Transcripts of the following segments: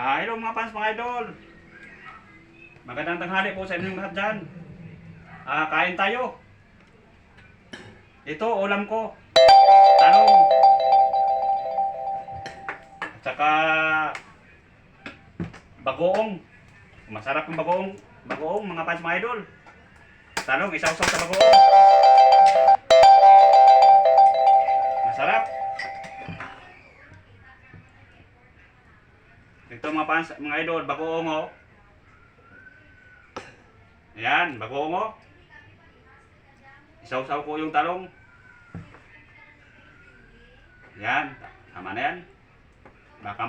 Hello mga fans, mga idol. Magandang tanghali po sa inyong lahat dyan. Kain tayo. Ito, ulam ko. Talong. At saka bagoong. Masarap yung bagoong. Bagoong mga fans, mga idol. Talong, isaw-saw sa bagoong. Masarap. Ito mga fans, mga idol, bagoong oh. Ayan, bagoong oh. Isaw-saw ko yung talong. Ayan, tama na yan. Baka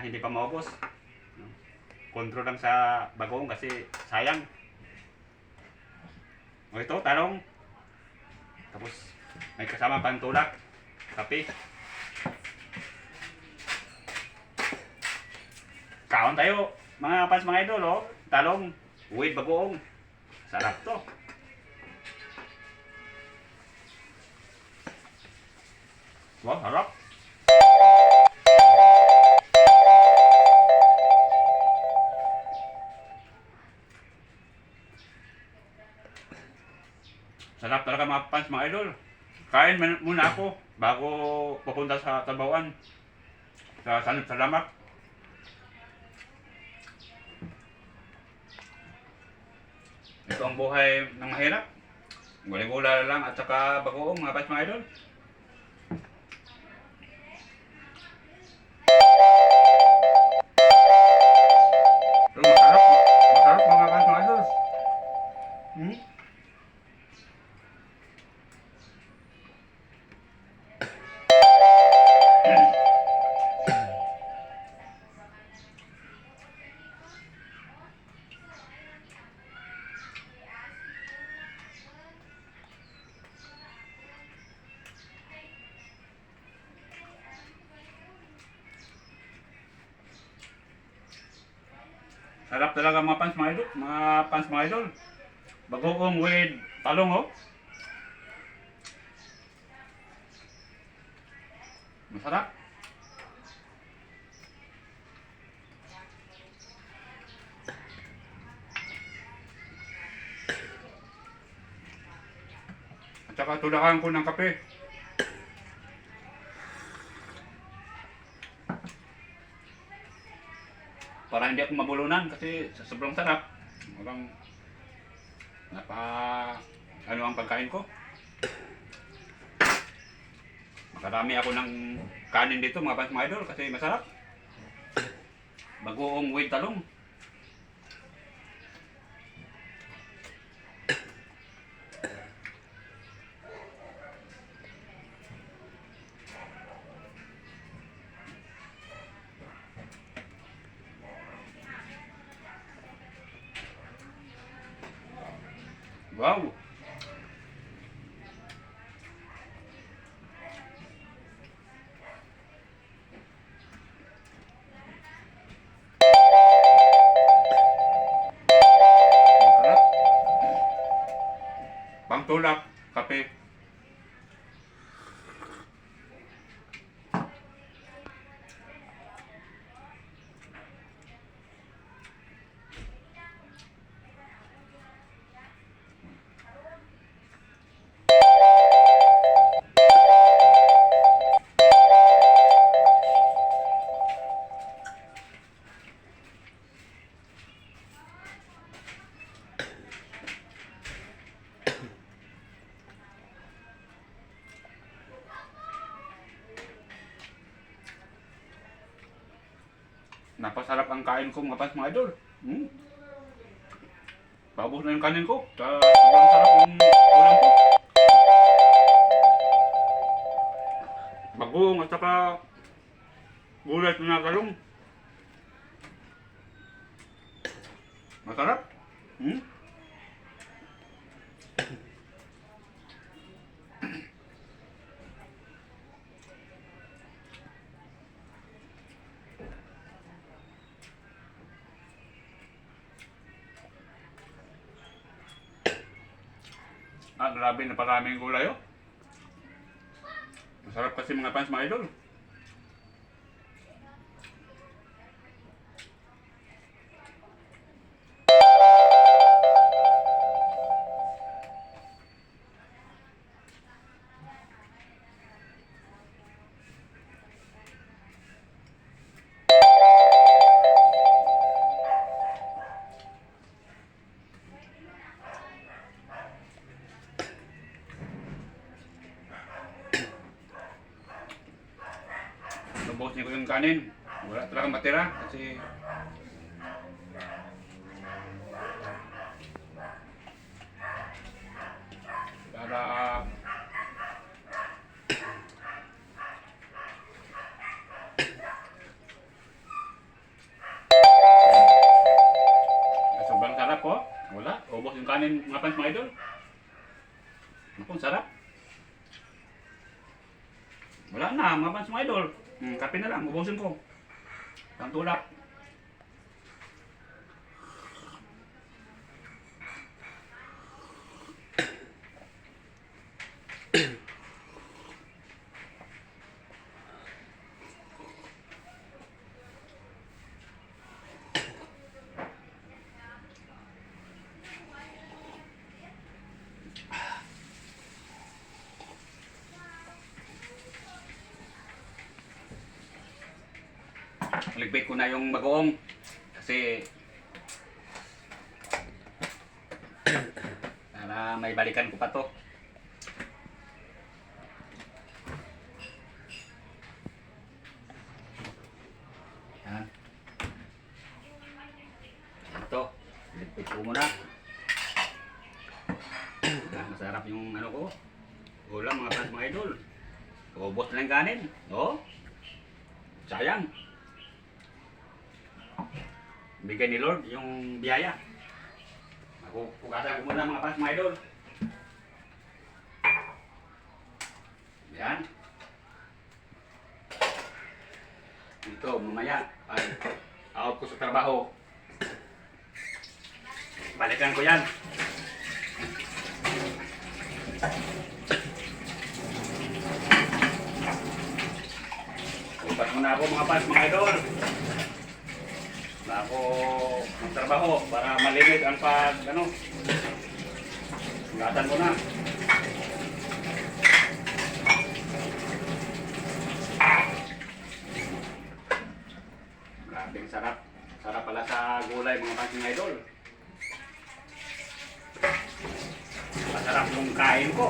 hindi pa maubos. Kontrol lang sa bagoong kasi sayang. O ito, talong. Tapos may kasama pang tulak, kape. Kaon tayo, mga fans, mga idol, oh. Talong with bagoong. Sarap to. Wow, sarap. Sarap talaga mga fans, mga idol. Kain muna ako bago pupunta sa Tabawan. Salamat. Ito ang buhay ng mahirap. Gulay-gulay lang at saka bagoong mga fans, mga idol. Pero masarap. Masarap mga fans, mga idol. Hmm? Sarap talaga mga fans, mga idol. Mga fans, mga idol. Bagoong with talong oh. Masarap. At saka tulakan ko ng kape. Para hindi ako mabulunan kasi sa sobrang sarap. Walang ano ang pagkain ko. Makarami ako ng kanin dito mga fans, mga idol kasi masarap. Bagoong with talong. Wow! Masarap. Pangtulak, kape. Napasarap ang kain ko mga fans, mga idol. Paubos na yung kanin ko. Sobrang sarap ang ulam ko. Bagoong at saka gulay na talong. Masarap. Grabe na paraming gulay oh. Masarap kasi mga fans, mga idol. ubusin ko yung kanin. Wala talagang matira kasi para sobrang sarap po. Wala, ubos yung kanin mga pants mga idol. Naku, sarap. Wala na mga pants mga idol. Kape na lang, ubusin ko. Ang tulak. Ligpit ko na yung bagoong kasi para may balikan ko pa to. Yan. Ito, ligpit ko muna. Masarap yung ano ko. Ulam mga pants mga idol. Ubos na lang kanin. Oh. Sayang. Bigay ni Lord yung biyaya. Ako, pugasan ko muna mga pants mga idol. Yan. Ito, mamaya, pag out ko sa trabaho, balikan ko yan. Upas muna ako mga pants mga idol. Na ako magtrabaho para malimit ang ingatan ko na. Grabing sarap. Sarap pala sa gulay mga pants mga idol. Masarap yung kain ko.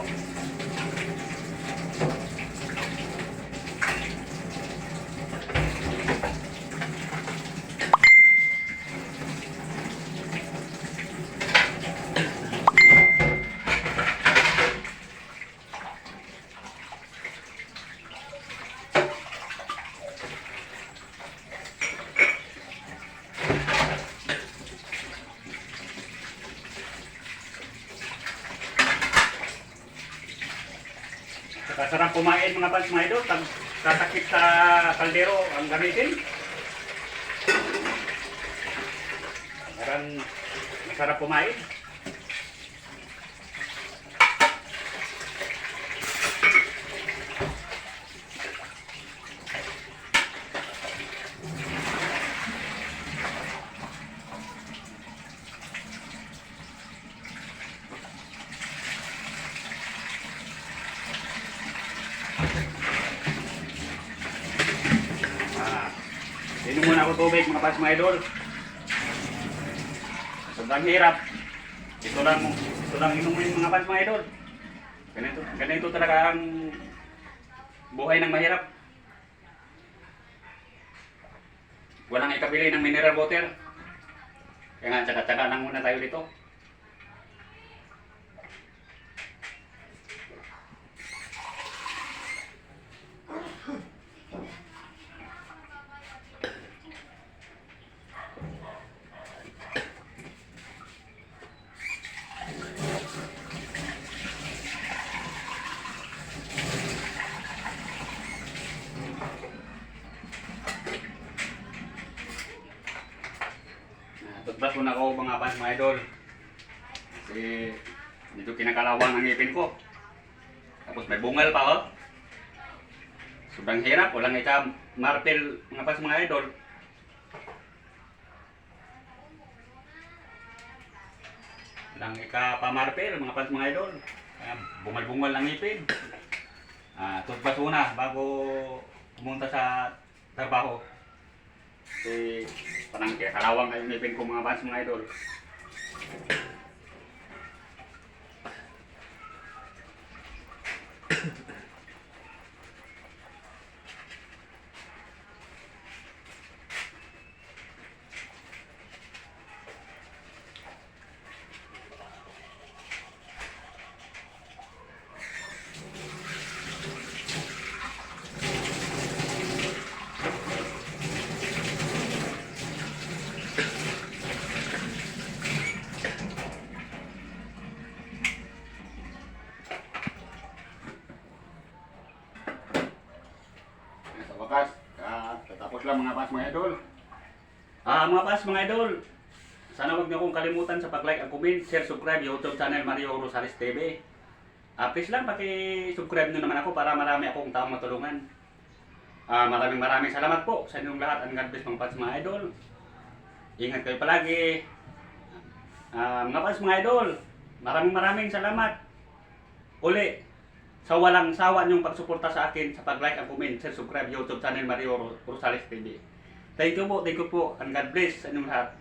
Sarap kumain mga pants mga idol, tatakip sa kaldero ang gamitin. Parang masarap kumain. Inom muna ako tubig mga pants mga idol. Sobrang hirap. Ito lang inumin mga pants mga idol. Ganito talaga ang buhay ng mahirap. Walang ikabili ng mineral water. Kaya nga, tsaga-tsaga lang muna tayo dito. Tutbrush ko na ako mga pants mga idol. Kasi dito kinakalawang ang ngipin ko. Tapos may bungal pa oh. Sobrang hirap, walang ika-martel mga pants mga idol. Walang ika-pamartel mga pants mga idol. Bungal-bungal ang ngipin. Tutbrush ko na bago pumunta sa trabaho. Kasi parang kalawang ang ngipin ko mga pants mga idol. mga pas mga idol. Mga pas mga idol, sana wag niyo akong kalimutan sa pag-like at comment, share, subscribe YouTube channel Mario Rosales TV. Please lang paki-subscribe niyo naman ako para marami akong taong matulungan. Maraming salamat po sa inyong lahat. And God bless mga pas mga idol. Ingat kayo palagi. Mga pas mga idol, maraming salamat uli sa walang sawa niyong pagsuporta sa akin sa pag-like at comment, share, subscribe YouTube channel Mario Rosales TV. Thank you po, and God bless sa inyong lahat.